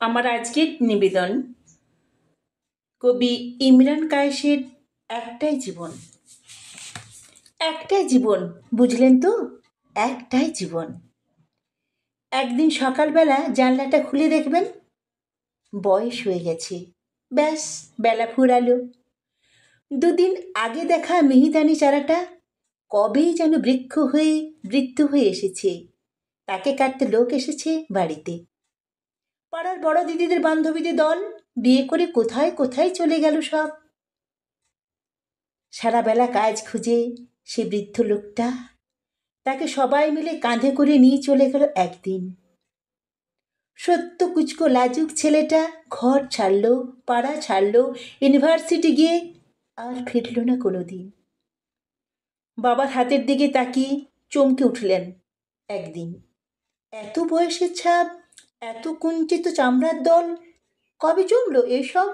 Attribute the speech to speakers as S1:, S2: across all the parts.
S1: আমার আজকের নিবেদন কবি ইমরান কায়েসের একটাই জীবন। একটাই জীবন, বুঝলেন তো? একটাই জীবন। একদিন সকালবেলা জানলাটা খুলে দেখবেন বয়স হয়ে গেছে, ব্যাস বেলা ফুরালো। দুদিন আগে দেখা মিহিদানি চারাটা কবেই যেন বৃদ্ধ হয়ে এসেছে। তাকে কাটতে লোক এসেছে বাড়িতে। পাড়ার বড় দিদিদের বান্ধবীদের দল বিয়ে করে কোথায় কোথায় চলে গেল সব। সারা বেলা কাজ খুঁজে সে বৃদ্ধ লোকটা, তাকে সবাই মিলে কাঁধে করে নিয়ে চলে গেল একদিন। সত্য কুচকো লাজুক ছেলেটা ঘর ছাড়ল, পাড়া ছাড়ল, ইউনিভার্সিটি গিয়ে আর ফিরল না কোনোদিন। বাবার হাতের দিকে তাকিয়ে চমকে উঠলেন একদিন। এত বয়সের ছাপ, এত কুঞ্চিত চামড়ার দল, কবে জমলো এসব?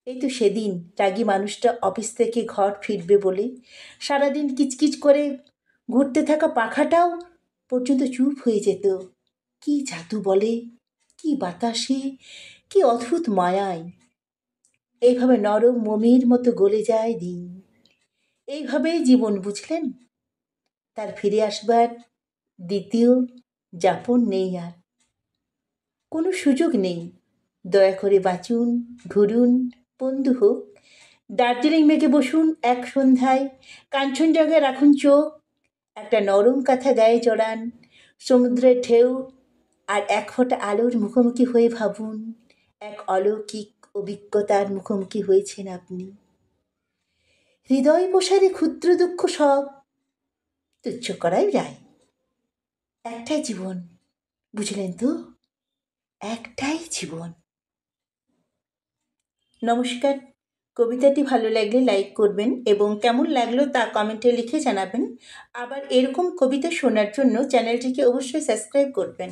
S1: এই তো সেদিন রাগী মানুষটা অফিস থেকে ঘর ফিরবে বলে সারাদিন কিচকিচ করে ঘুরতে থাকা পাখাটাও পর্যন্ত চুপ হয়ে যেত। কি জাদু বলে, কি বাতাসে, কি অদ্ভুত মায়ায়! এইভাবে নরম মমির মতো গলে যায় দিন। এইভাবেই জীবন, বুঝলেন? তার ফিরে আসবার দ্বিতীয় যাপন নেই আর, কোনো সুযোগ নেই। দয়া করে বাঁচুন, ঘুরুন, বন্ধু হোক। দার্জিলিং মেঘে বসুন এক সন্ধ্যায়, কাঞ্চনজঙ্ঘায় রাখুন চোখ, একটা নরম কাঁথা গায়ে জড়ান, সমুদ্রের ঢেউ আর এক ফোঁটা আলোর মুখোমুখি হয়ে ভাবুন এক অলৌকিক অভিজ্ঞতার মুখোমুখি হয়েছেন আপনি। হৃদয় প্রসারে ক্ষুদ্র দুঃখ সব তুচ্ছ করাই যায়। একটাই জীবন, বুঝলেন তো? একটাই জীবন। নমস্কার। কবিতাটি ভালো লাগলে লাইক করবেন এবং কেমন লাগলো তা কমেন্টে লিখে জানাবেন। আবার এরকম কবিতা শোনার জন্য চ্যানেলটিকে অবশ্যই সাবস্ক্রাইব করবেন।